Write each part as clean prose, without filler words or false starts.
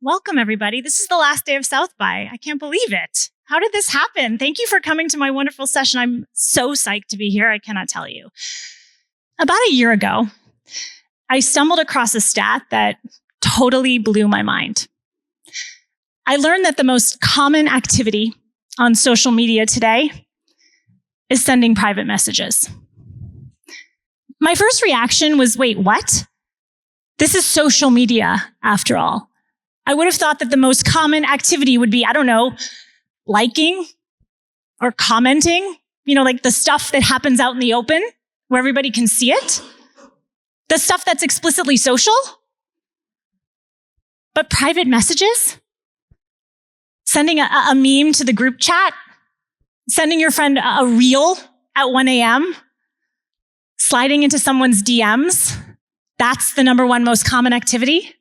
Welcome, everybody. This is the last day of South by. I can't believe it. How did this happen? Thank you for coming to my wonderful session. I'm so psyched to be here. I cannot tell you. About a year ago, I stumbled across a stat that totally blew my mind. I learned that the most common activity on social media today is sending private messages. My first reaction was, wait, what? This is social media, after all. I would have thought that the most common activity would be, I don't know, liking or commenting, like the stuff that happens out in the open where everybody can see it. The stuff that's explicitly social. But private messages? Sending a meme to the group chat? Sending your friend a reel at 1 a.m.? Sliding into someone's DMs? That's the number one most common activity?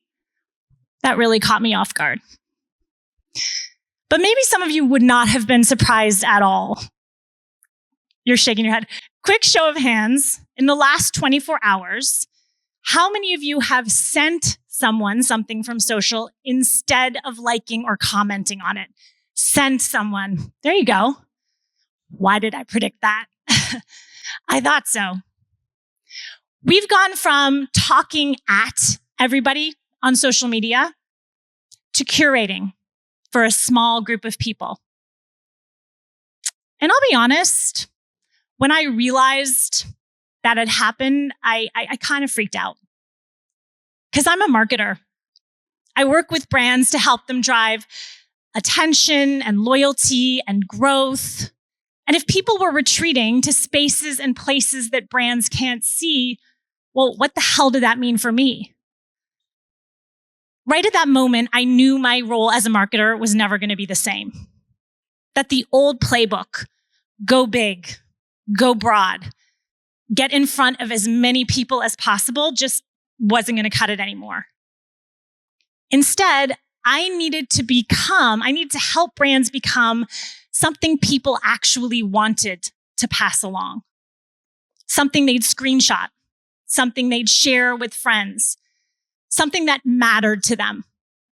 That really caught me off guard. But maybe some of you would not have been surprised at all. You're shaking your head. Quick show of hands. In the last 24 hours, how many of you have sent someone something from social instead of liking or commenting on it? Sent someone. There you go. Why did I predict that? I thought so. We've gone from talking at everybody on social media to curating for a small group of people. And I'll be honest, when I realized that had happened, I kind of freaked out. Because I'm a marketer. I work with brands to help them drive attention and loyalty and growth. And if people were retreating to spaces and places that brands can't see, well, what the hell did that mean for me? Right at that moment, I knew my role as a marketer was never going to be the same. That the old playbook, go big, go broad, get in front of as many people as possible, just wasn't going to cut it anymore. Instead, I needed to help brands become something people actually wanted to pass along. Something they'd screenshot, something they'd share with friends, something that mattered to them,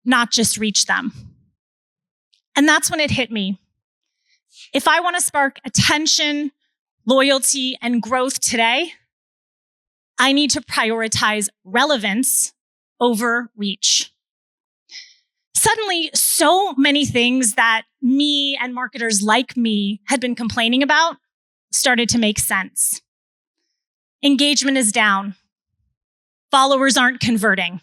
not just reach them. And that's when it hit me. If I want to spark attention, loyalty, and growth today, I need to prioritize relevance over reach. Suddenly, so many things that me and marketers like me had been complaining about started to make sense. Engagement is down. Followers aren't converting.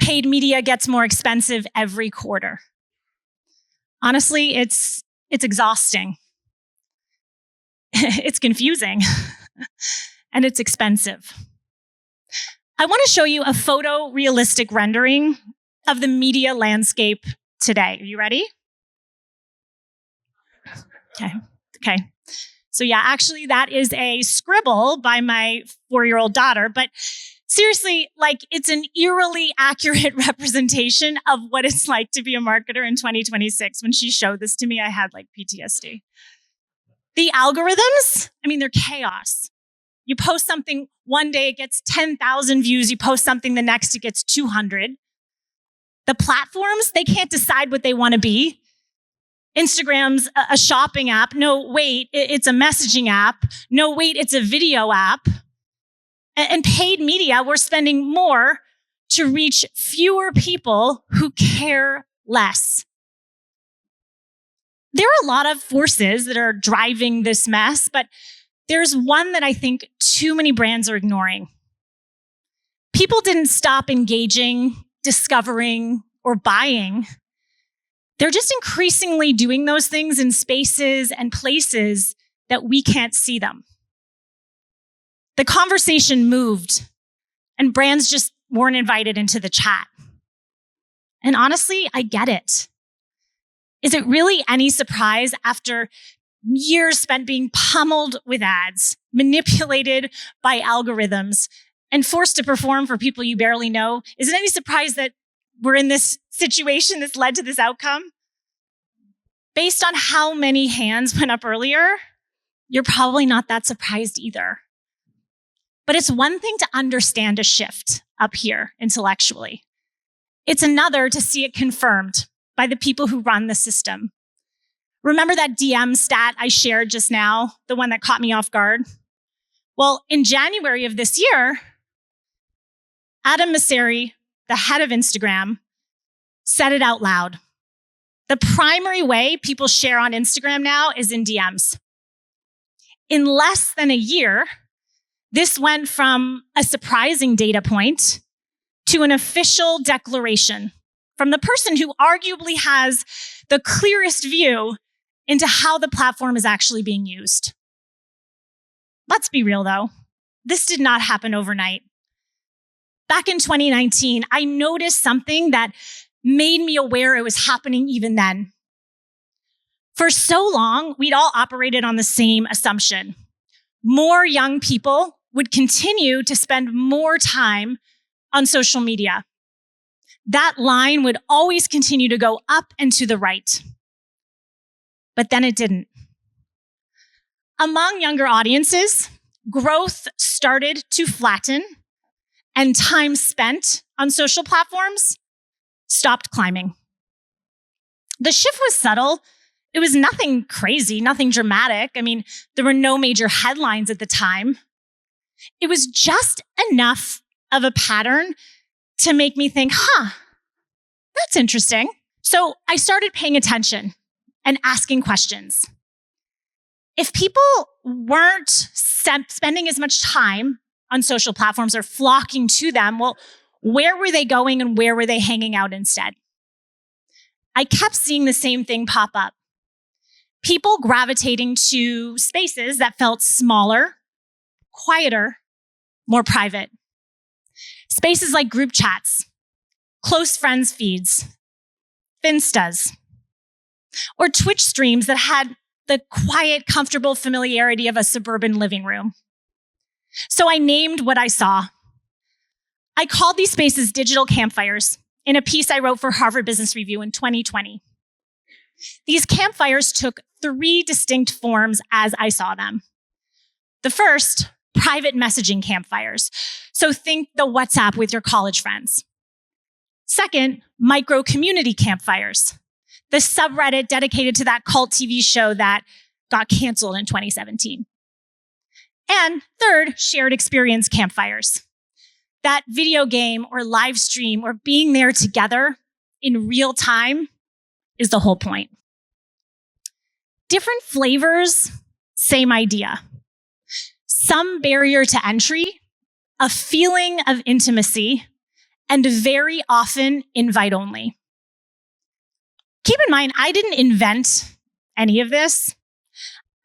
Paid media gets more expensive every quarter. Honestly, it's exhausting. It's confusing. And it's expensive. I want to show you a photorealistic rendering of the media landscape today. Are you ready? Okay. So yeah, actually that is a scribble by my 4-year-old daughter, but seriously, it's an eerily accurate representation of what it's like to be a marketer in 2026. When she showed this to me, I had PTSD. The algorithms, they're chaos. You post something one day, it gets 10,000 views. You post something the next, it gets 200. The platforms, they can't decide what they want to be. Instagram's a shopping app. No, wait, it's a messaging app. No, wait, it's a video app. And paid media, we're spending more to reach fewer people who care less. There are a lot of forces that are driving this mess, but there's one that I think too many brands are ignoring. People didn't stop engaging, discovering, or buying. They're just increasingly doing those things in spaces and places that we can't see them. The conversation moved, and brands just weren't invited into the chat. And honestly, I get it. Is it really any surprise after years spent being pummeled with ads, manipulated by algorithms, and forced to perform for people you barely know? Is it any surprise that we're in this situation that's led to this outcome? Based on how many hands went up earlier, you're probably not that surprised either. But it's one thing to understand a shift up here intellectually. It's another to see it confirmed by the people who run the system. Remember that DM stat I shared just now, the one that caught me off guard? Well, in January of this year, Adam Mosseri, the head of Instagram, said it out loud. The primary way people share on Instagram now is in DMs. In less than a year, this went from a surprising data point to an official declaration from the person who arguably has the clearest view into how the platform is actually being used. Let's be real though, this did not happen overnight. Back in 2019, I noticed something that made me aware it was happening even then. For so long, we'd all operated on the same assumption. More young people would continue to spend more time on social media. That line would always continue to go up and to the right. But then it didn't. Among younger audiences, growth started to flatten and time spent on social platforms stopped climbing. The shift was subtle. It was nothing crazy, nothing dramatic. I mean, there were no major headlines at the time. It was just enough of a pattern to make me think, that's interesting. So I started paying attention and asking questions. If people weren't spending as much time on social platforms or flocking to them, well, where were they going and where were they hanging out instead? I kept seeing the same thing pop up. People gravitating to spaces that felt smaller, quieter, more private. Spaces like group chats, close friends feeds, Finstas, or Twitch streams that had the quiet, comfortable familiarity of a suburban living room. So I named what I saw. I called these spaces digital campfires in a piece I wrote for Harvard Business Review in 2020. These campfires took 3 distinct forms as I saw them. The first, private messaging campfires. So think the WhatsApp with your college friends. Second, micro community campfires. The subreddit dedicated to that cult TV show that got canceled in 2017. And third, shared experience campfires. That video game or live stream or being there together in real time is the whole point. Different flavors, same idea. Some barrier to entry, a feeling of intimacy, and very often invite only. Keep in mind, I didn't invent any of this.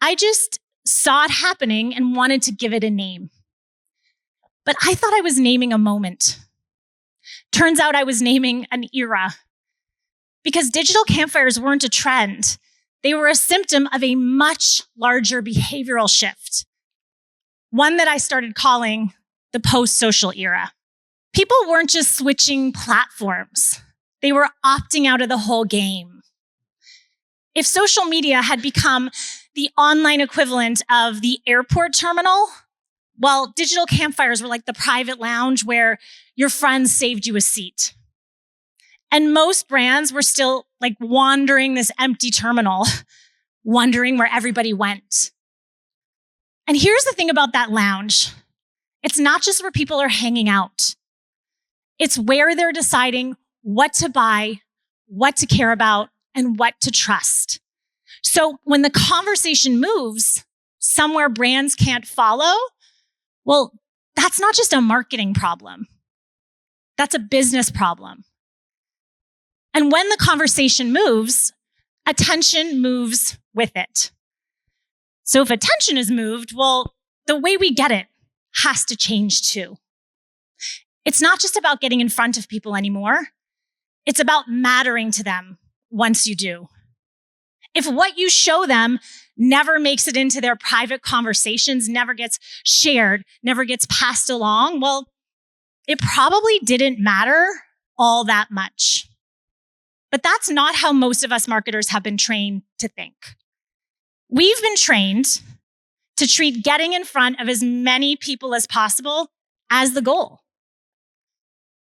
I just saw it happening and wanted to give it a name. But I thought I was naming a moment. Turns out I was naming an era. Because digital campfires weren't a trend. They were a symptom of a much larger behavioral shift. One that I started calling the post-social era. People weren't just switching platforms. They were opting out of the whole game. If social media had become the online equivalent of the airport terminal, well, digital campfires were like the private lounge where your friends saved you a seat. And most brands were still like wandering this empty terminal, wondering where everybody went. And here's the thing about that lounge. It's not just where people are hanging out. It's where they're deciding what to buy, what to care about, and what to trust. So when the conversation moves somewhere brands can't follow, well, that's not just a marketing problem. That's a business problem. And when the conversation moves, attention moves with it. So if attention is moved, well, the way we get it has to change too. It's not just about getting in front of people anymore. It's about mattering to them once you do. If what you show them never makes it into their private conversations, never gets shared, never gets passed along, well, it probably didn't matter all that much. But that's not how most of us marketers have been trained to think. We've been trained to treat getting in front of as many people as possible as the goal.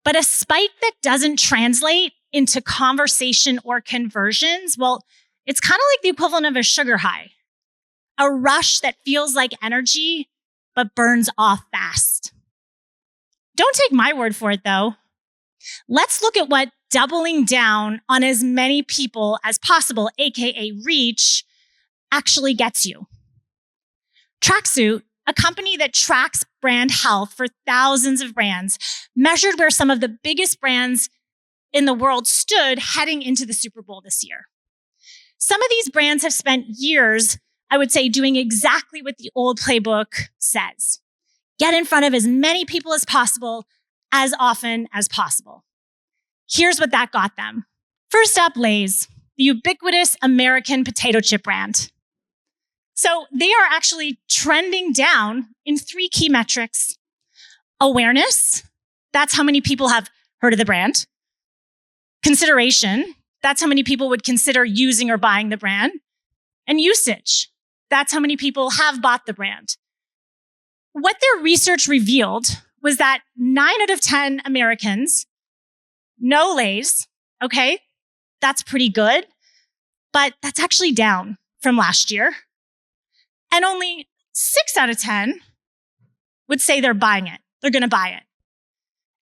But a spike that doesn't translate into conversation or conversions, well, it's kind of like the equivalent of a sugar high, a rush that feels like energy, but burns off fast. Don't take my word for it, though. Let's look at what doubling down on as many people as possible, aka reach, actually gets you. Tracksuit, a company that tracks brand health for thousands of brands, measured where some of the biggest brands in the world stood heading into the Super Bowl this year. Some of these brands have spent years, I would say, doing exactly what the old playbook says. Get in front of as many people as possible, as often as possible. Here's what that got them. First up, Lay's, the ubiquitous American potato chip brand. So they are actually trending down in 3 key metrics. Awareness, that's how many people have heard of the brand. Consideration, that's how many people would consider using or buying the brand. And usage, that's how many people have bought the brand. What their research revealed was that 9 out of 10 Americans know Lay's, okay? That's pretty good, but that's actually down from last year. And only 6 out of 10 would say they're buying it. They're going to buy it.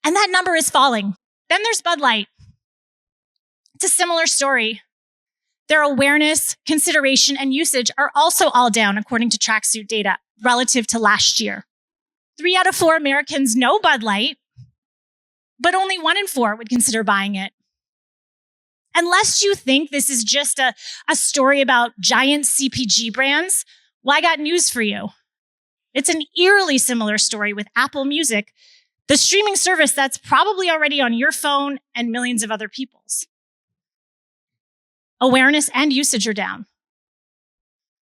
And that number is falling. Then there's Bud Light. It's a similar story. Their awareness, consideration, and usage are also all down according to Tracksuit data relative to last year. 3 out of 4 Americans know Bud Light, but only 1 in 4 would consider buying it. Unless you think this is just a story about giant CPG brands, well, I got news for you. It's an eerily similar story with Apple Music, the streaming service that's probably already on your phone and millions of other people's. Awareness and usage are down.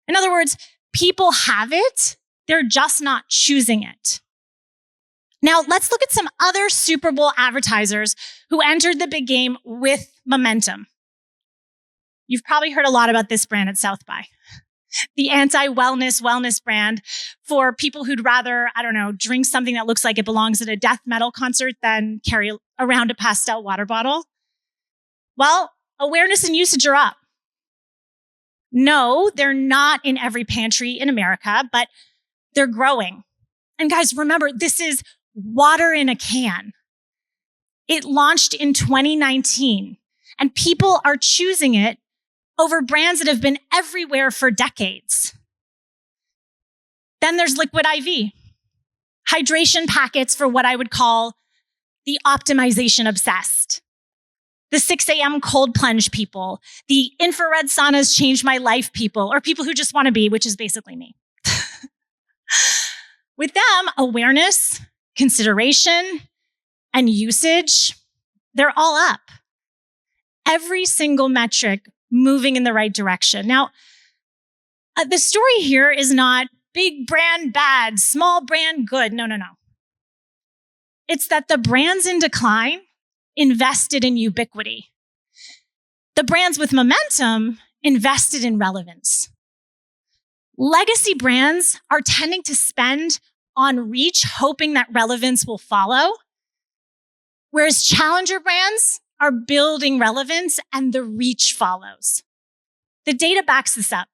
In other words, people have it, they're just not choosing it. Now, let's look at some other Super Bowl advertisers who entered the big game with momentum. You've probably heard a lot about this brand at South by. The anti-wellness brand for people who'd rather, drink something that looks like it belongs at a death metal concert than carry around a pastel water bottle. Well, awareness and usage are up. No, they're not in every pantry in America, but they're growing. And guys, remember, this is water in a can. It launched in 2019, and people are choosing it over brands that have been everywhere for decades. Then there's Liquid IV, hydration packets for what I would call the optimization obsessed. The 6 a.m. cold plunge people, the infrared saunas changed my life people, or people who just want to be, which is basically me. With them, awareness, consideration, and usage, they're all up. Every single metric moving in the right direction. Now, the story here is not big brand bad, small brand good. No. It's that the brands in decline invested in ubiquity. The brands with momentum invested in relevance. Legacy brands are tending to spend on reach, hoping that relevance will follow, whereas challenger brands are building relevance and the reach follows. The data backs this up.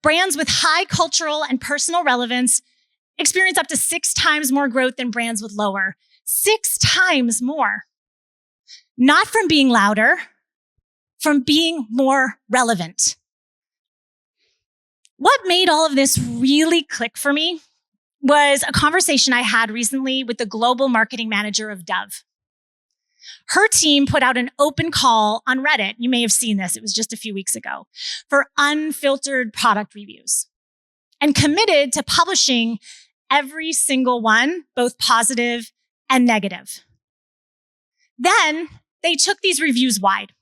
Brands with high cultural and personal relevance experience up to 6 times more growth than brands with lower. 6 times more. Not from being louder, from being more relevant. What made all of this really click for me was a conversation I had recently with the global marketing manager of Dove. Her team put out an open call on Reddit. You may have seen this. It was just a few weeks ago for unfiltered product reviews and committed to publishing every single one, both positive and negative. Then they took these reviews wide.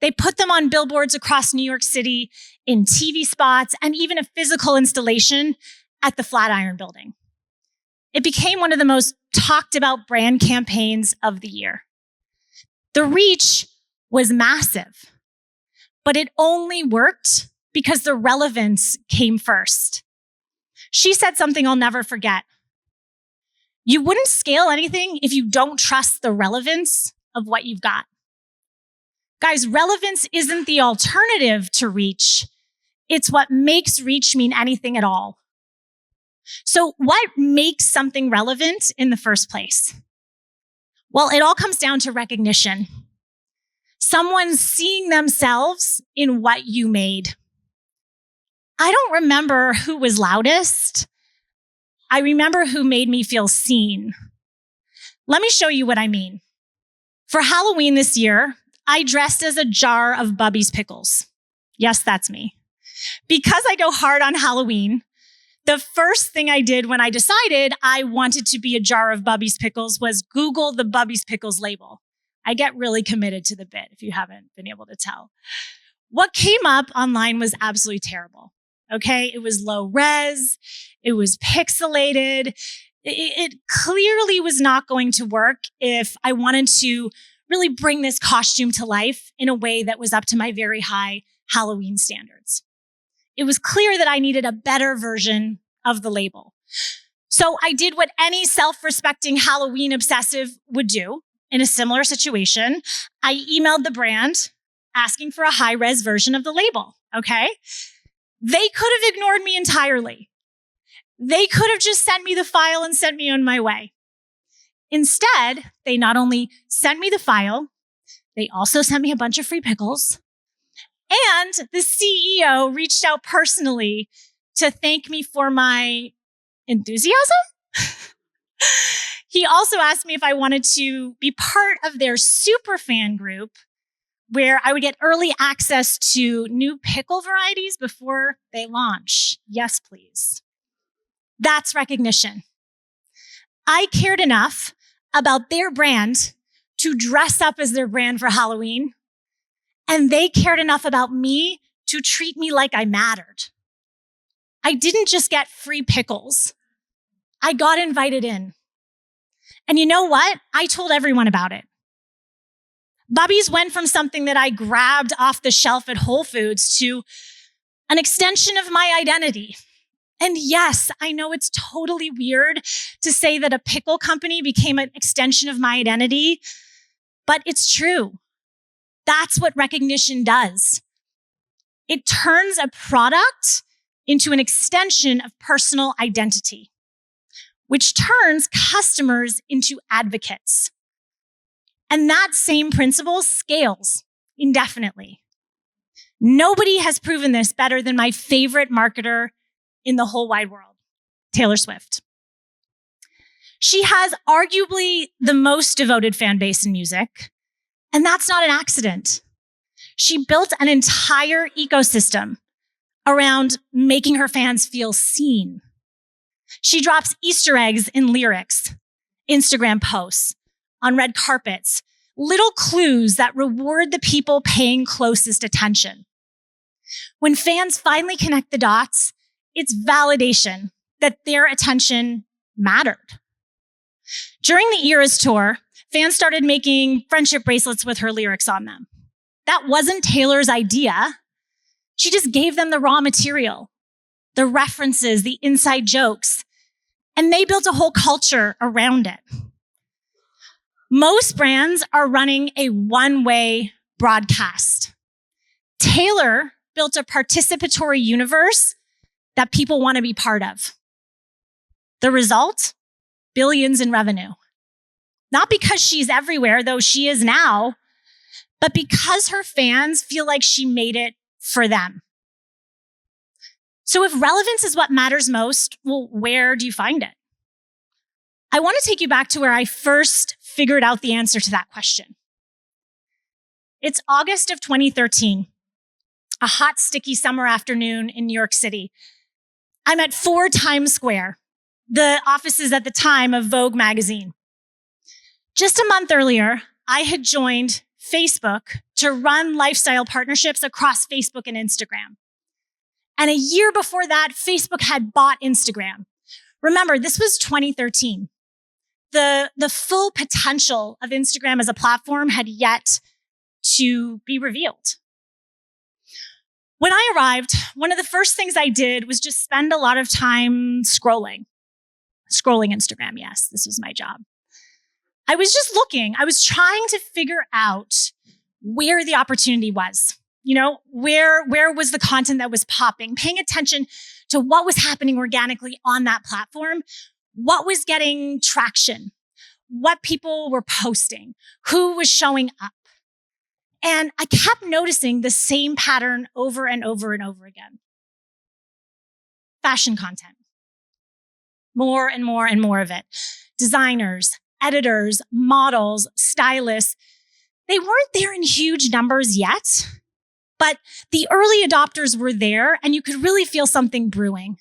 They put them on billboards across New York City, in TV spots, and even a physical installation at the Flatiron Building. It became one of the most talked about brand campaigns of the year. The reach was massive, but it only worked because the relevance came first. She said something I'll never forget. You wouldn't scale anything if you don't trust the relevance of what you've got. Guys, relevance isn't the alternative to reach. It's what makes reach mean anything at all. So what makes something relevant in the first place? Well, it all comes down to recognition. Someone seeing themselves in what you made. I don't remember who was loudest. I remember who made me feel seen. Let me show you what I mean. For Halloween this year, I dressed as a jar of Bubbies pickles. Yes, that's me. Because I go hard on Halloween, the first thing I did when I decided I wanted to be a jar of Bubbies pickles was Google the Bubbies pickles label. I get really committed to the bit if you haven't been able to tell. What came up online was absolutely terrible. Okay, it was low res, it was pixelated. It clearly was not going to work if I wanted to really bring this costume to life in a way that was up to my very high Halloween standards. It was clear that I needed a better version of the label. So I did what any self-respecting Halloween obsessive would do in a similar situation. I emailed the brand asking for a high-res version of the label, okay? They could have ignored me entirely. They could have just sent me the file and sent me on my way. Instead, they not only sent me the file, they also sent me a bunch of free pickles. And the CEO reached out personally to thank me for my enthusiasm. He also asked me if I wanted to be part of their super fan group where I would get early access to new pickle varieties before they launch. Yes, please. That's recognition. I cared enough about their brand to dress up as their brand for Halloween, and they cared enough about me to treat me like I mattered. I didn't just get free pickles. I got invited in. And you know what? I told everyone about it. Bubbies went from something that I grabbed off the shelf at Whole Foods to an extension of my identity. And yes, I know it's totally weird to say that a pickle company became an extension of my identity, but it's true. That's what recognition does. It turns a product into an extension of personal identity, which turns customers into advocates. And that same principle scales indefinitely. Nobody has proven this better than my favorite marketer in the whole wide world, Taylor Swift. She has arguably the most devoted fan base in music, and that's not an accident. She built an entire ecosystem around making her fans feel seen. She drops Easter eggs in lyrics, Instagram posts, on red carpets, little clues that reward the people paying closest attention. When fans finally connect the dots, it's validation that their attention mattered. During the Eras tour, fans started making friendship bracelets with her lyrics on them. That wasn't Taylor's idea. She just gave them the raw material, the references, the inside jokes, and they built a whole culture around it. Most brands are running a one-way broadcast. Taylor built a participatory universe that people want to be part of. The result? Billions in revenue. Not because she's everywhere, though she is now, but because her fans feel like she made it for them. So if relevance is what matters most, well, where do you find it? I want to take you back to where I first figured out the answer to that question. It's August of 2013, a hot, sticky summer afternoon in New York City. I'm at 4 Times Square, the offices at the time of Vogue magazine. Just a month earlier, I had joined Facebook to run lifestyle partnerships across Facebook and Instagram. And a year before that, Facebook had bought Instagram. Remember, this was 2013. The full potential of Instagram as a platform had yet to be revealed. When I arrived, one of the first things I did was just spend a lot of time scrolling. Scrolling Instagram, yes, this was my job. I was just looking. I was trying to figure out where the opportunity was. Where was the content that was popping? Paying attention to what was happening organically on that platform, what was getting traction, what people were posting, who was showing up. And I kept noticing the same pattern over and over and over again. Fashion content. More and more and more of it. Designers, editors, models, stylists. They weren't there in huge numbers yet, but the early adopters were there and you could really feel something brewing.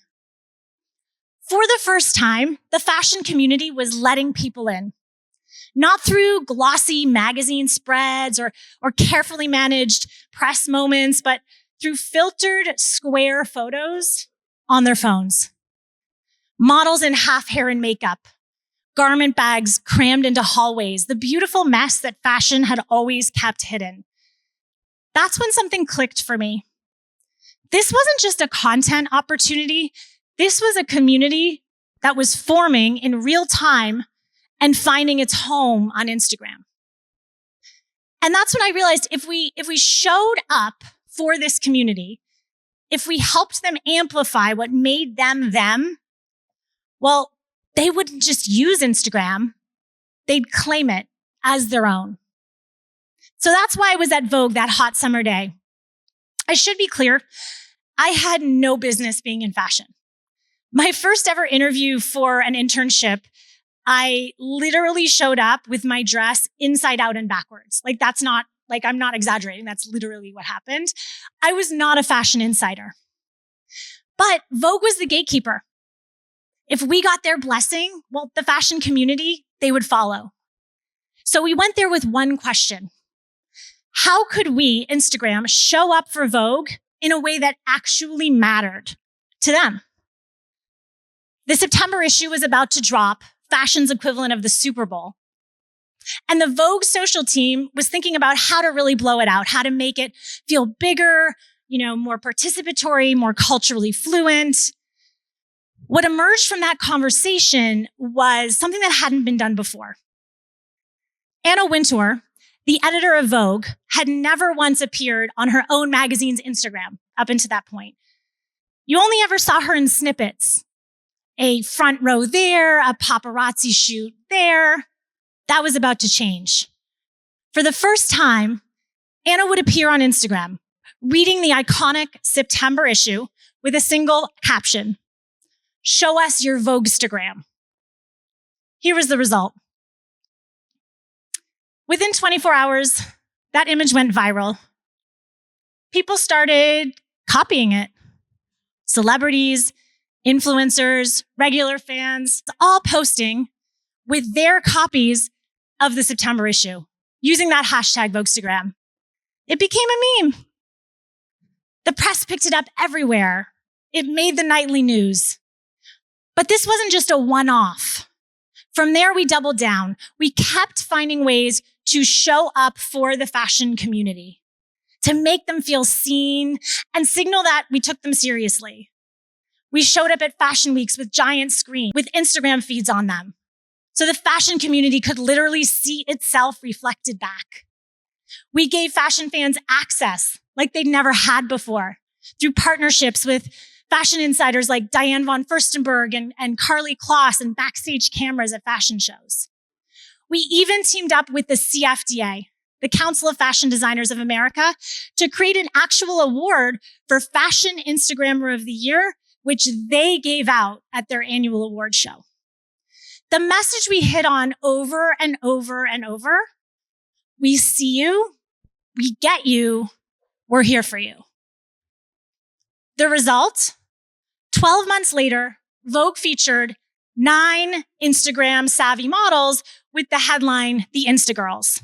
For the first time, the fashion community was letting people in. Not through glossy magazine spreads or carefully managed press moments, but through filtered square photos on their phones. Models in half hair and makeup, garment bags crammed into hallways, the beautiful mess that fashion had always kept hidden. That's when something clicked for me. This wasn't just a content opportunity. This was a community that was forming in real time and finding its home on Instagram. And that's when I realized if we showed up for this community, if we helped them amplify what made them them, well, they wouldn't just use Instagram, they'd claim it as their own. So that's why I was at Vogue that hot summer day. I should be clear, I had no business being in fashion. My first ever interview for an internship, I literally showed up with my dress inside out and backwards. I'm not exaggerating. That's literally what happened. I was not a fashion insider. But Vogue was the gatekeeper. If we got their blessing, well, the fashion community, they would follow. So we went there with one question. How could we, Instagram, show up for Vogue in a way that actually mattered to them? The September issue was about to drop, fashion's equivalent of the Super Bowl. And the Vogue social team was thinking about how to really blow it out, how to make it feel bigger, more participatory, more culturally fluent. What emerged from that conversation was something that hadn't been done before. Anna Wintour, the editor of Vogue, had never once appeared on her own magazine's Instagram up until that point. You only ever saw her in snippets. A front row there, a paparazzi shoot there. That was about to change. For the first time, Anna would appear on Instagram, reading the iconic September issue with a single caption. Show us your Voguestagram. Here was the result. Within 24 hours, that image went viral. People started copying it. Celebrities, influencers, regular fans, all posting with their copies of the September issue, using that hashtag Voguestagram. It became a meme. The press picked it up everywhere. It made the nightly news. But this wasn't just a one-off. From there, we doubled down. We kept finding ways to show up for the fashion community, to make them feel seen and signal that we took them seriously. We showed up at fashion weeks with giant screens, with Instagram feeds on them, so the fashion community could literally see itself reflected back. We gave fashion fans access like they'd never had before through partnerships with fashion insiders like Diane von Furstenberg and Carly Kloss and backstage cameras at fashion shows. We even teamed up with the CFDA, the Council of Fashion Designers of America, to create an actual award for Fashion Instagrammer of the Year, which they gave out at their annual award show. The message we hit on over and over and over, we see you, we get you, we're here for you. The result, 12 months later, Vogue featured 9 Instagram-savvy models with the headline, The Insta Girls,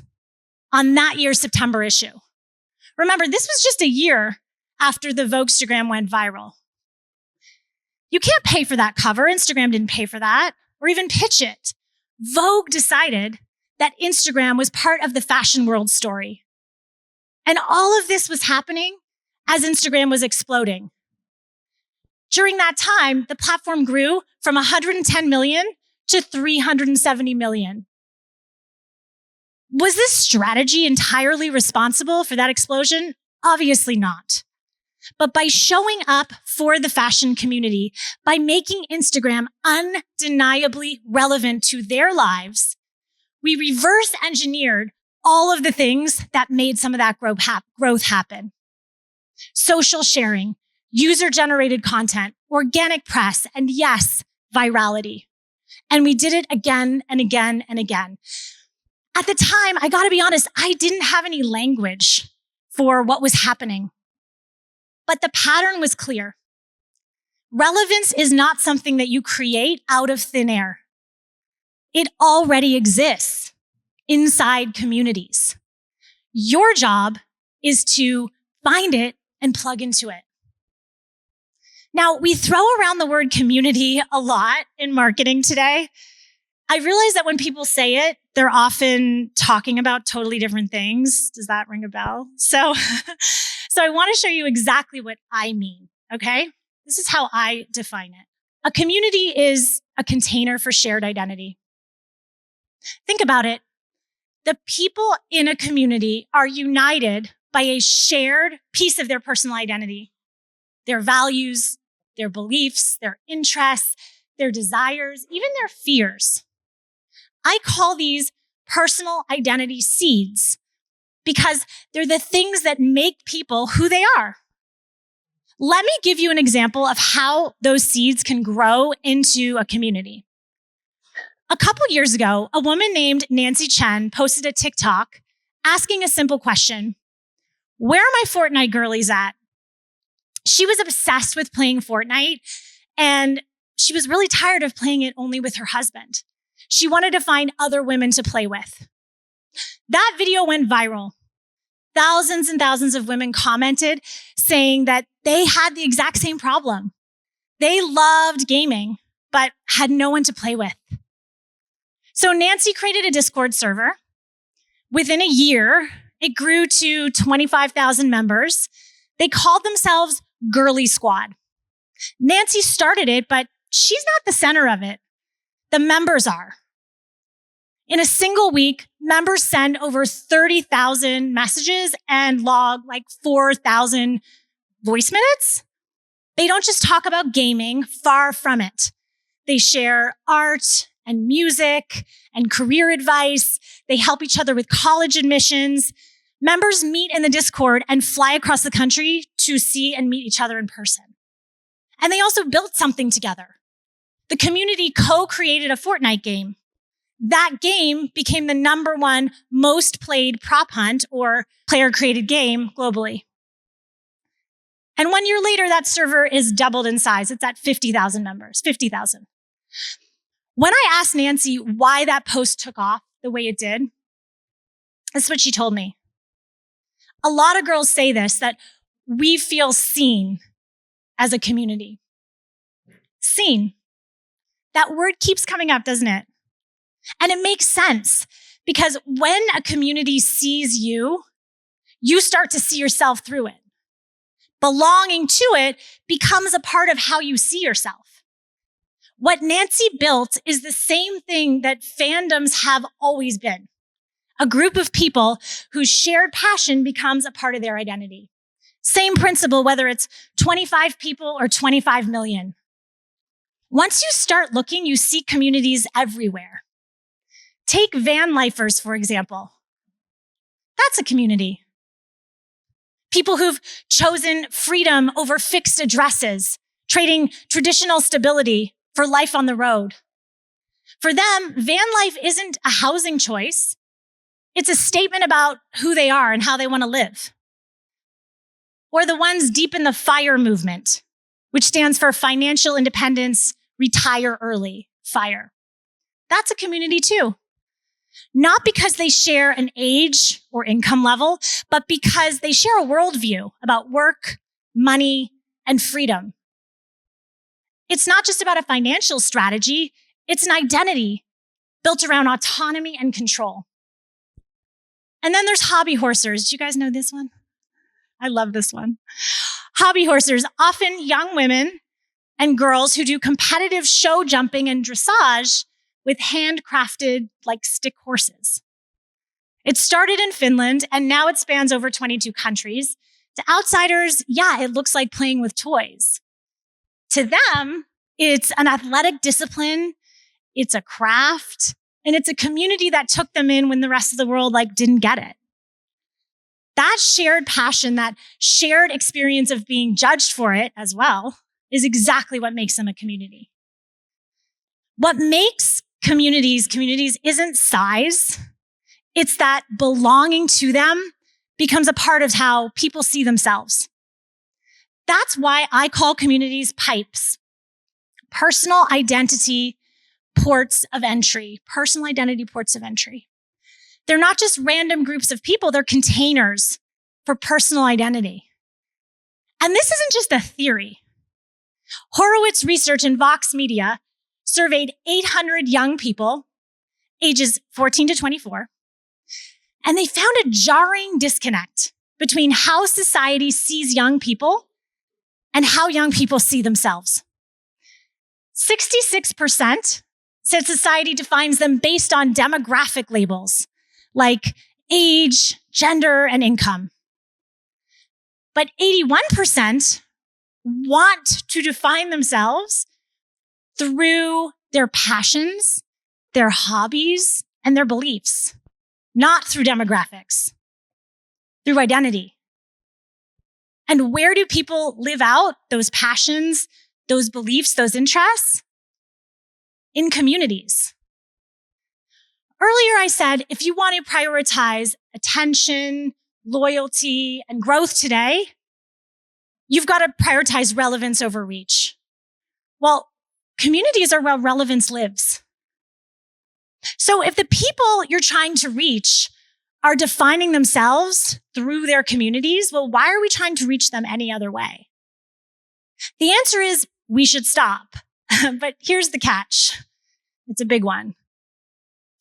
on that year's September issue. Remember, this was just a year after the Voguestagram went viral. You can't pay for that cover. Instagram didn't pay for that, or even pitch it. Vogue decided that Instagram was part of the fashion world story. And all of this was happening as Instagram was exploding. During that time, the platform grew from 110 million to 370 million. Was this strategy entirely responsible for that explosion? Obviously not. But by showing up for the fashion community, by making Instagram undeniably relevant to their lives, we reverse engineered all of the things that made some of that growth happen. Social sharing, user-generated content, organic press, and yes, virality. And we did it again and again and again. At the time, I gotta be honest, I didn't have any language for what was happening. But the pattern was clear. Relevance is not something that you create out of thin air. It already exists inside communities. Your job is to find it and plug into it. Now, we throw around the word community a lot in marketing today. I realize that when people say it, they're often talking about totally different things. Does that ring a bell? So I want to show you exactly what I mean, okay? This is how I define it. A community is a container for shared identity. Think about it. The people in a community are united by a shared piece of their personal identity, their values, their beliefs, their interests, their desires, even their fears. I call these personal identity seeds because they're the things that make people who they are. Let me give you an example of how those seeds can grow into a community. A couple years ago, a woman named Nancy Chen posted a TikTok asking a simple question. Where are my Fortnite girlies at? She was obsessed with playing Fortnite, and she was really tired of playing it only with her husband. She wanted to find other women to play with. That video went viral. Thousands and thousands of women commented saying that they had the exact same problem. They loved gaming, but had no one to play with. So Nancy created a Discord server. Within a year, it grew to 25,000 members. They called themselves Girly Squad. Nancy started it, but she's not the center of it. The members are. In a single week, members send over 30,000 messages and log like 4,000 voice minutes. They don't just talk about gaming, far from it. They share art and music and career advice. They help each other with college admissions. Members meet in the Discord and fly across the country to see and meet each other in person. And they also built something together. The community co-created a Fortnite game. That game became the #1 most played prop hunt or player-created game globally. And 1 year later, that server is doubled in size. It's at 50,000 members, 50,000. When I asked Nancy why that post took off the way it did, this is what she told me. A lot of girls say this, that we feel seen as a community. Seen. That word keeps coming up, doesn't it? And it makes sense because when a community sees you, you start to see yourself through it. Belonging to it becomes a part of how you see yourself. What Nancy built is the same thing that fandoms have always been. A group of people whose shared passion becomes a part of their identity. Same principle, whether it's 25 people or 25 million. Once you start looking, you see communities everywhere. Take van lifers, for example. That's a community. People who've chosen freedom over fixed addresses, trading traditional stability for life on the road. For them, van life isn't a housing choice. It's a statement about who they are and how they want to live. Or the ones deep in the FIRE movement, which stands for Financial Independence, Retire Early, FIRE. That's a community too. Not because they share an age or income level, but because they share a worldview about work, money, and freedom. It's not just about a financial strategy, it's an identity built around autonomy and control. And then there's hobby horsers. Do you guys know this one? I love this one. Hobby horsers, often young women and girls who do competitive show jumping and dressage with handcrafted, like stick horses. It started in Finland and now it spans over 22 countries. To outsiders, yeah, it looks like playing with toys. To them, it's an athletic discipline, it's a craft, and it's a community that took them in when the rest of the world didn't get it. That shared passion, that shared experience of being judged for it as well, is exactly what makes them a community. What makes communities isn't size. It's that belonging to them becomes a part of how people see themselves. That's why I call communities pipes. Personal identity ports of entry. Personal identity ports of entry. They're not just random groups of people, they're containers for personal identity. And this isn't just a theory. Horowitz Research and Vox Media surveyed 800 young people, ages 14 to 24, and they found a jarring disconnect between how society sees young people and how young people see themselves. 66% said society defines them based on demographic labels like age, gender, and income. But 81% want to define themselves through their passions, their hobbies, and their beliefs, not through demographics, through identity. And where do people live out those passions, those beliefs, those interests? In communities. Earlier, I said, if you want to prioritize attention, loyalty, and growth today, you've got to prioritize relevance over reach. Well, communities are where relevance lives. So if the people you're trying to reach are defining themselves through their communities, well, why are we trying to reach them any other way? The answer is we should stop. But here's the catch. It's a big one.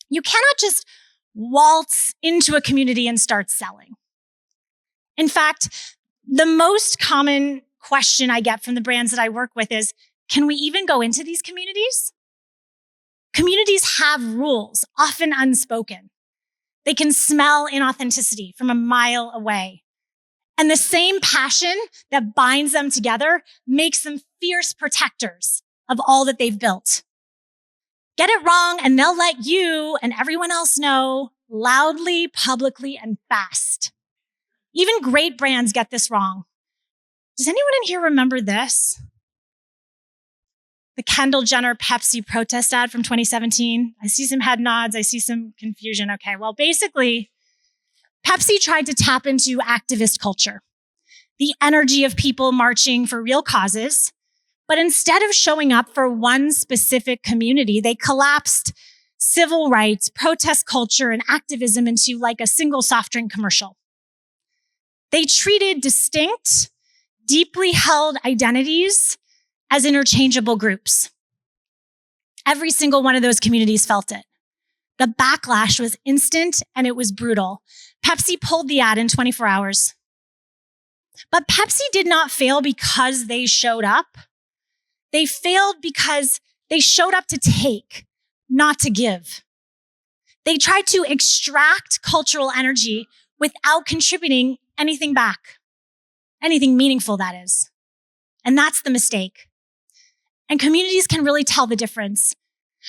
You cannot just waltz into a community and start selling. In fact, the most common question I get from the brands that I work with is, can we even go into these communities? Communities have rules, often unspoken. They can smell inauthenticity from a mile away. And the same passion that binds them together makes them fierce protectors of all that they've built. Get it wrong and they'll let you and everyone else know loudly, publicly, and fast. Even great brands get this wrong. Does anyone in here remember this? The Kendall Jenner Pepsi protest ad from 2017. I see some head nods. I see some confusion. Okay, well, basically, Pepsi tried to tap into activist culture, the energy of people marching for real causes. But instead of showing up for one specific community, they collapsed civil rights, protest culture, and activism into a single soft drink commercial. They treated distinct, deeply held identities as interchangeable groups. Every single one of those communities felt it. The backlash was instant and it was brutal. Pepsi pulled the ad in 24 hours. But Pepsi did not fail because they showed up. They failed because they showed up to take, not to give. They tried to extract cultural energy without contributing anything back. Anything meaningful, that is. And that's the mistake. And communities can really tell the difference.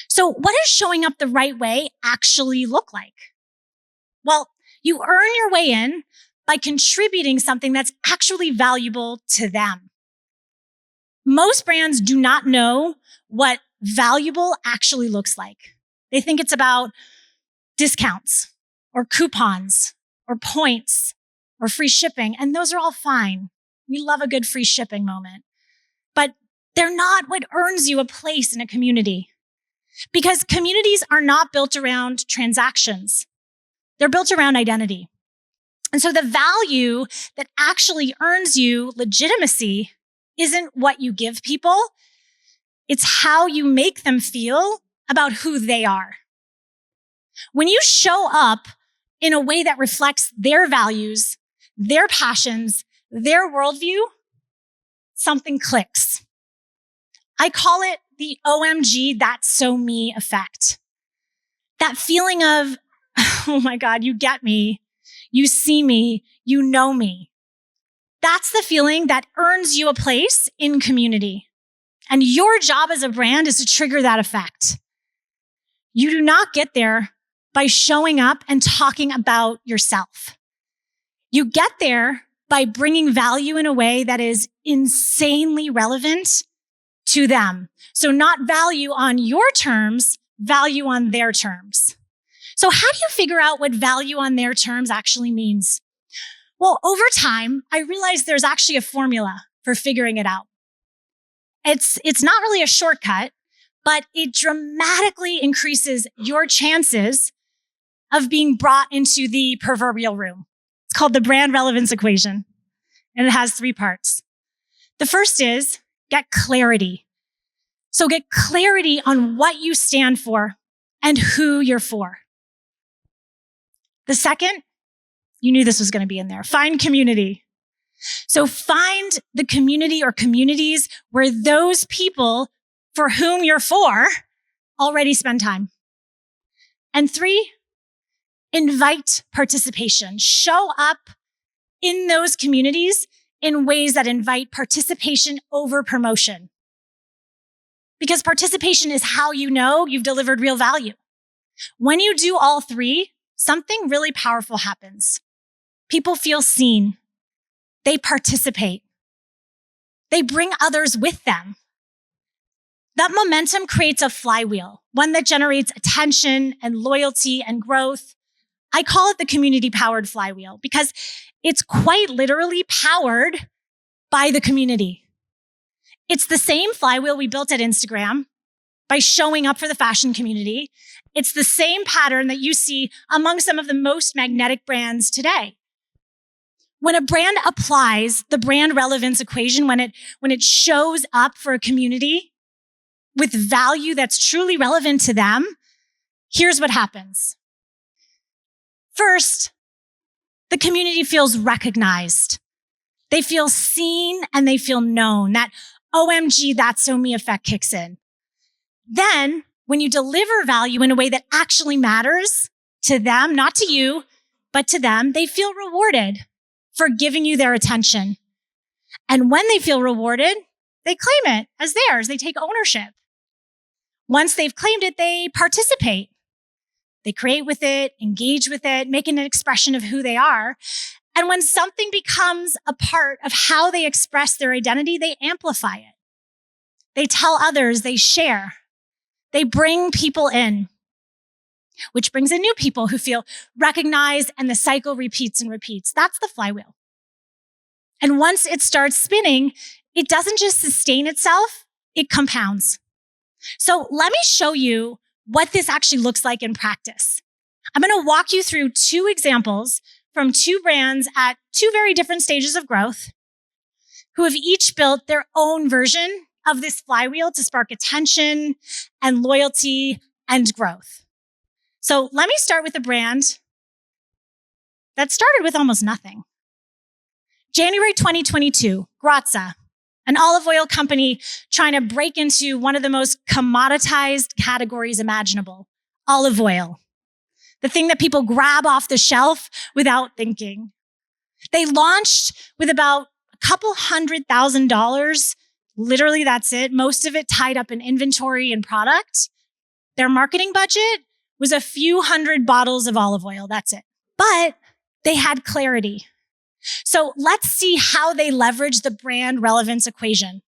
So what does showing up the right way actually look like? Well, you earn your way in by contributing something that's actually valuable to them. Most brands do not know what valuable actually looks like. They think it's about discounts or coupons or points or free shipping, and those are all fine. We love a good free shipping moment. But they're not what earns you a place in a community. Because communities are not built around transactions. They're built around identity. And so the value that actually earns you legitimacy isn't what you give people. It's how you make them feel about who they are. When you show up in a way that reflects their values, their passions, their worldview, something clicks. I call it the OMG, that's so me effect. That feeling of, oh my God, you get me, you see me, you know me. That's the feeling that earns you a place in community. And your job as a brand is to trigger that effect. You do not get there by showing up and talking about yourself. You get there by bringing value in a way that is insanely relevant to them. So not value on your terms, value on their terms. So how do you figure out what value on their terms actually means? Well, over time, I realized there's actually a formula for figuring it out. It's not really a shortcut, but it dramatically increases your chances of being brought into the proverbial room. It's called the Brand Relevance Equation, and it has 3 parts. The first is get clarity. So get clarity on what you stand for and who you're for. The second, you knew this was going to be in there, find community. So find the community or communities where those people for whom you're for already spend time. And 3, invite participation. Show up in those communities in ways that invite participation over promotion. Because participation is how you know you've delivered real value. When you do all 3, something really powerful happens. People feel seen. They participate. They bring others with them. That momentum creates a flywheel, one that generates attention and loyalty and growth. I call it the community-powered flywheel because it's quite literally powered by the community. It's the same flywheel we built at Instagram by showing up for the fashion community. It's the same pattern that you see among some of the most magnetic brands today. When a brand applies the brand relevance equation, when it shows up for a community with value that's truly relevant to them, here's what happens. First, the community feels recognized. They feel seen and they feel known. That OMG, that's so me effect kicks in. Then, when you deliver value in a way that actually matters to them, not to you, but to them, they feel rewarded for giving you their attention. And when they feel rewarded, they claim it as theirs. They take ownership. Once they've claimed it, they participate. They create with it, engage with it, make an expression of who they are. And when something becomes a part of how they express their identity, they amplify it. They tell others, they share. They bring people in, which brings in new people who feel recognized, and the cycle repeats and repeats. That's the flywheel. And once it starts spinning, it doesn't just sustain itself, it compounds. So let me show you what this actually looks like in practice. I'm going to walk you through 2 examples from 2 brands at 2 very different stages of growth who have each built their own version of this flywheel to spark attention and loyalty and growth. So let me start with a brand that started with almost nothing. January 2022, Graza, an olive oil company trying to break into one of the most commoditized categories imaginable, olive oil. The thing that people grab off the shelf without thinking. They launched with about a couple $100,000. Literally, that's it. Most of it tied up in inventory and product. Their marketing budget was a few hundred bottles of olive oil. That's it. But they had clarity. So let's see how they leverage the brand relevance equation.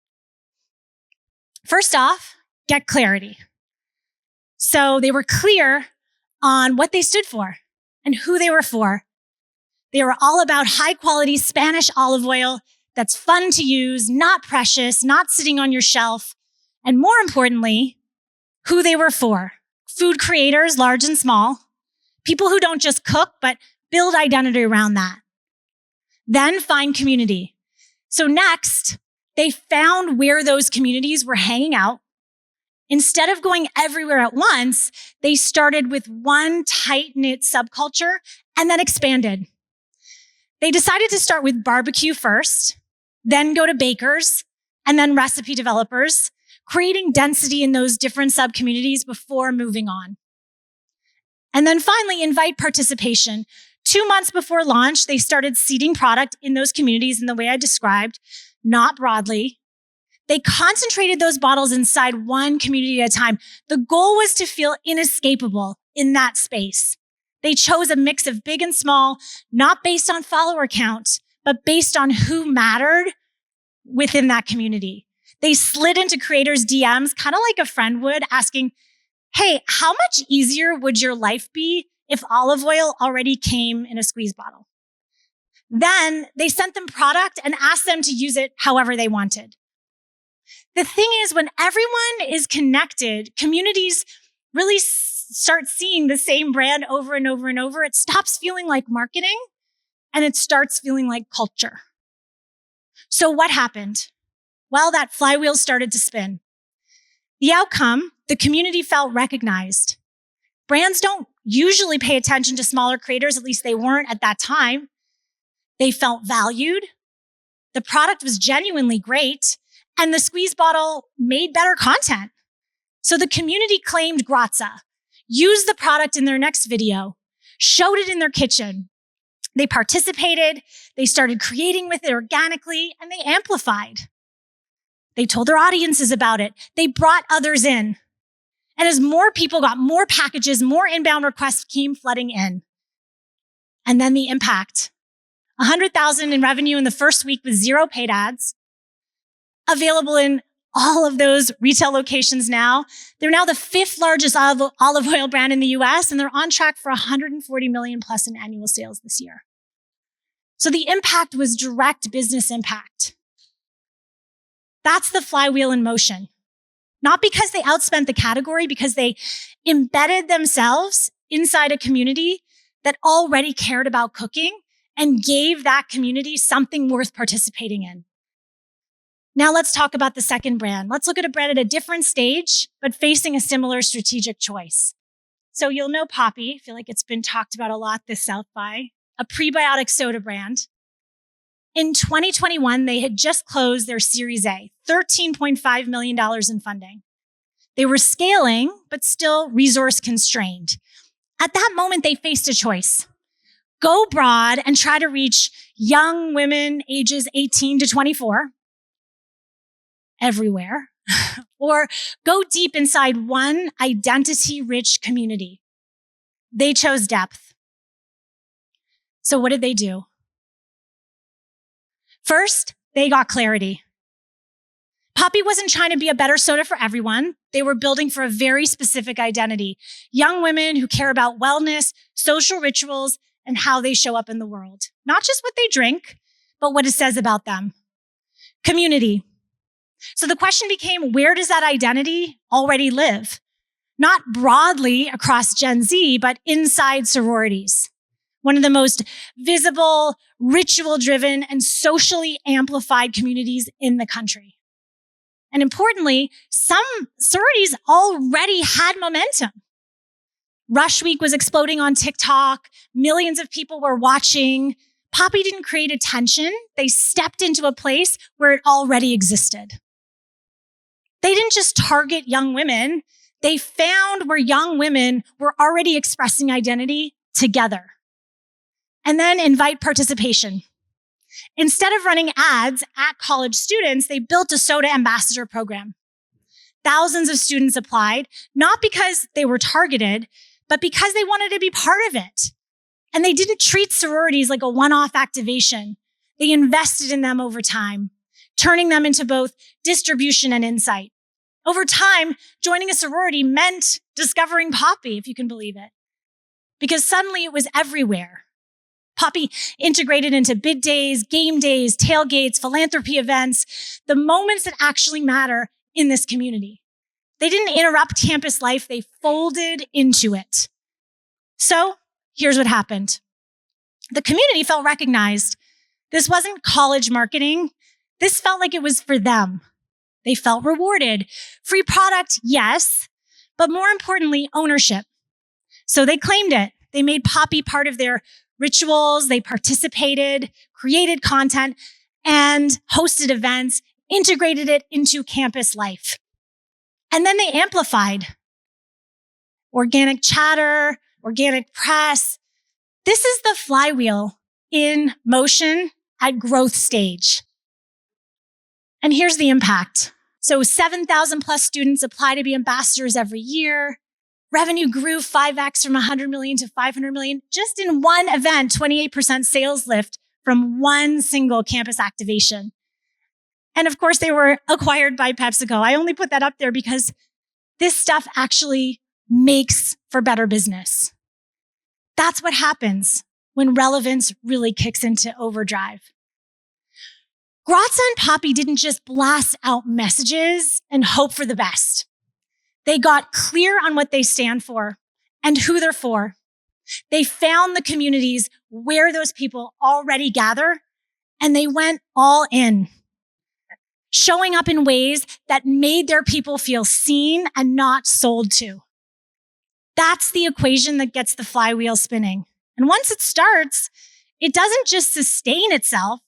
First off, get clarity. So they were clear on what they stood for and who they were for. They were all about high quality Spanish olive oil that's fun to use, not precious, not sitting on your shelf. And more importantly, who they were for. Food creators, large and small. People who don't just cook, but build identity around that. Then find community. So next, they found where those communities were hanging out. Instead of going everywhere at once, they started with one tight-knit subculture and then expanded. They decided to start with barbecue first, then go to bakers, and then recipe developers, creating density in those different sub-communities before moving on. And then finally, invite participation. 2 months before launch, they started seeding product in those communities in the way I described, not broadly. They concentrated those bottles inside one community at a time. The goal was to feel inescapable in that space. They chose a mix of big and small, not based on follower count, but based on who mattered within that community. They slid into creators' DMs, kind of like a friend would, asking, hey, how much easier would your life be if olive oil already came in a squeeze bottle? Then they sent them product and asked them to use it however they wanted. The thing is, when everyone is connected, communities really start seeing the same brand over and over and over. It stops feeling like marketing and it starts feeling like culture. So what happened? Well, that flywheel started to spin. The outcome, the community felt recognized. Brands don't usually pay attention to smaller creators, at least they weren't at that time. They felt valued. The product was genuinely great, and the squeeze bottle made better content. So the community claimed Graza, used the product in their next video, showed it in their kitchen. They participated, they started creating with it organically, and they amplified. They told their audiences about it. They brought others in. And as more people got more packages, more inbound requests came flooding in. And then the impact. $100,000 in revenue in the first week with 0 paid ads. Available in all of those retail locations now. They're now the 5th largest olive oil brand in the US, and they're on track for 140 million plus in annual sales this year. So the impact was direct business impact. That's the flywheel in motion. Not because they outspent the category, because they embedded themselves inside a community that already cared about cooking and gave that community something worth participating in. Now let's talk about the second brand. Let's look at a brand at a different stage, but facing a similar strategic choice. So you'll know Poppi. I feel like it's been talked about a lot this South by, a prebiotic soda brand. In 2021, they had just closed their Series A, $13.5 million in funding. They were scaling, but still resource constrained. At that moment, they faced a choice. Go broad and try to reach young women ages 18 to 24 everywhere, or go deep inside one identity-rich community. They chose depth. So what did they do? First, they got clarity. Poppi wasn't trying to be a better soda for everyone. They were building for a very specific identity. Young women who care about wellness, social rituals, and how they show up in the world. Not just what they drink, but what it says about them. Community. So the question became, where does that identity already live? Not broadly across Gen Z, but inside sororities. One of the most visible, ritual-driven, and socially amplified communities in the country. And importantly, some sororities already had momentum. Rush Week was exploding on TikTok. Millions of people were watching. Poppi didn't create attention. They stepped into a place where it already existed. They didn't just target young women. They found where young women were already expressing identity together. And then invite participation. Instead of running ads at college students, they built a soda ambassador program. Thousands of students applied, not because they were targeted, but because they wanted to be part of it. And they didn't treat sororities like a one-off activation. They invested in them over time, turning them into both distribution and insight. Over time, joining a sorority meant discovering Poppi, if you can believe it, because suddenly it was everywhere. Poppi integrated into bid days, game days, tailgates, philanthropy events, the moments that actually matter in this community. They didn't interrupt campus life, they folded into it. So here's what happened. The community felt recognized. This wasn't college marketing. This felt like it was for them. They felt rewarded. Free product, yes, but more importantly, ownership. So they claimed it. They made Poppi part of their rituals. They participated, created content, and hosted events, integrated it into campus life. And then they amplified organic chatter, organic press. This is the flywheel in motion at growth stage. And here's the impact. So 7,000 plus students apply to be ambassadors every year. Revenue grew 5x from 100 million to 500 million. Just in one event, 28% sales lift from one single campus activation. And of course, they were acquired by PepsiCo. I only put that up there because this stuff actually makes for better business. That's what happens when relevance really kicks into overdrive. Graza and Poppi didn't just blast out messages and hope for the best. They got clear on what they stand for and who they're for. They found the communities where those people already gather, and they went all in, showing up in ways that made their people feel seen and not sold to. That's the equation that gets the flywheel spinning. And once it starts, it doesn't just sustain itself,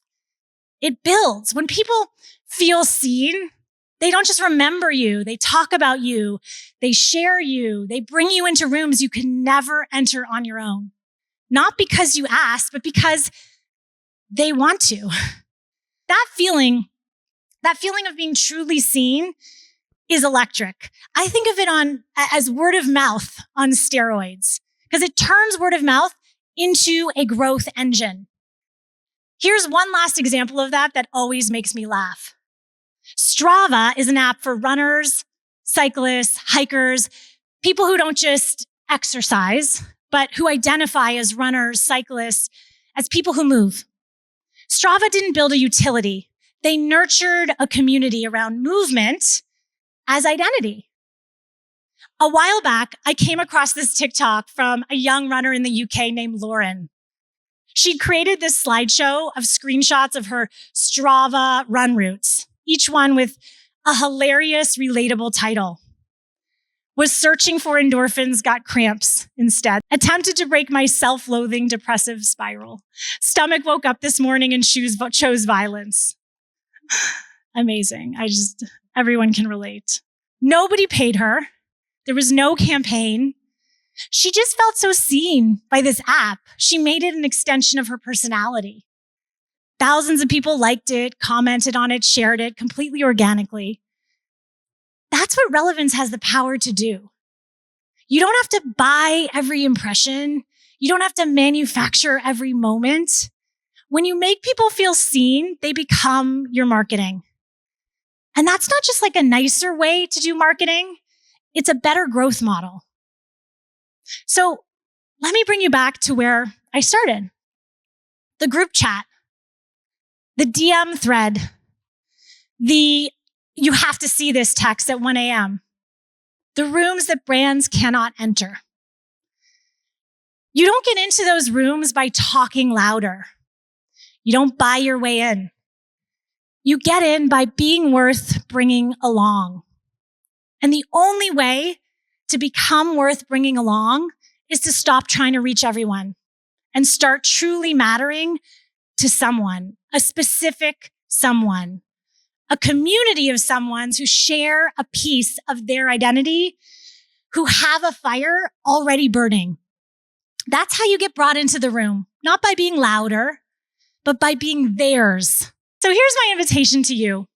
it builds. When people feel seen, they don't just remember you, they talk about you, they share you, they bring you into rooms you can never enter on your own. Not because you asked, but because they want to. That feeling of being truly seen is electric. I think of it as word of mouth on steroids, because it turns word of mouth into a growth engine. Here's one last example of that always makes me laugh. Strava is an app for runners, cyclists, hikers, people who don't just exercise, but who identify as runners, cyclists, as people who move. Strava didn't build a utility. They nurtured a community around movement as identity. A while back, I came across this TikTok from a young runner in the UK named Lauren. She'd created this slideshow of screenshots of her Strava run routes, each one with a hilarious, relatable title. Was searching for endorphins, got cramps instead. Attempted to break my self-loathing depressive spiral. Stomach woke up this morning and chose violence. Amazing. Everyone can relate. Nobody paid her. There was no campaign. She just felt so seen by this app. She made it an extension of her personality. Thousands of people liked it, commented on it, shared it completely organically. That's what relevance has the power to do. You don't have to buy every impression. You don't have to manufacture every moment. When you make people feel seen, they become your marketing. And that's not just like a nicer way to do marketing. It's a better growth model. So let me bring you back to where I started. The group chat, the DM thread, you have to see this text at 1 a.m. The rooms that brands cannot enter. You don't get into those rooms by talking louder. You don't buy your way in. You get in by being worth bringing along. And the only way to become worth bringing along is to stop trying to reach everyone and start truly mattering to someone, a specific someone, a community of someones who share a piece of their identity, who have a fire already burning. That's how you get brought into the room, not by being louder, but by being theirs. So here's my invitation to you.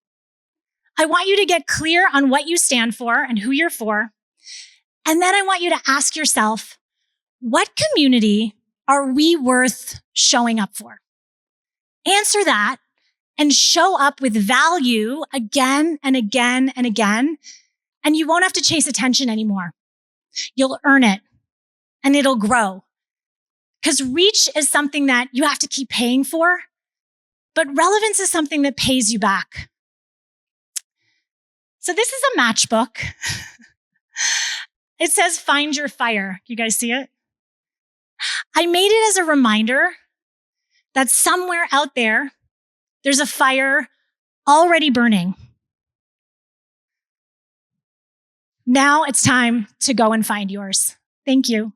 I want you to get clear on what you stand for and who you're for. And then I want you to ask yourself, what community are we worth showing up for? Answer that and show up with value again and again and again. And you won't have to chase attention anymore. You'll earn it and it'll grow. Because reach is something that you have to keep paying for, but relevance is something that pays you back. So this is a matchbook. It says, find your fire. You guys see it? I made it as a reminder that somewhere out there, there's a fire already burning. Now it's time to go and find yours. Thank you.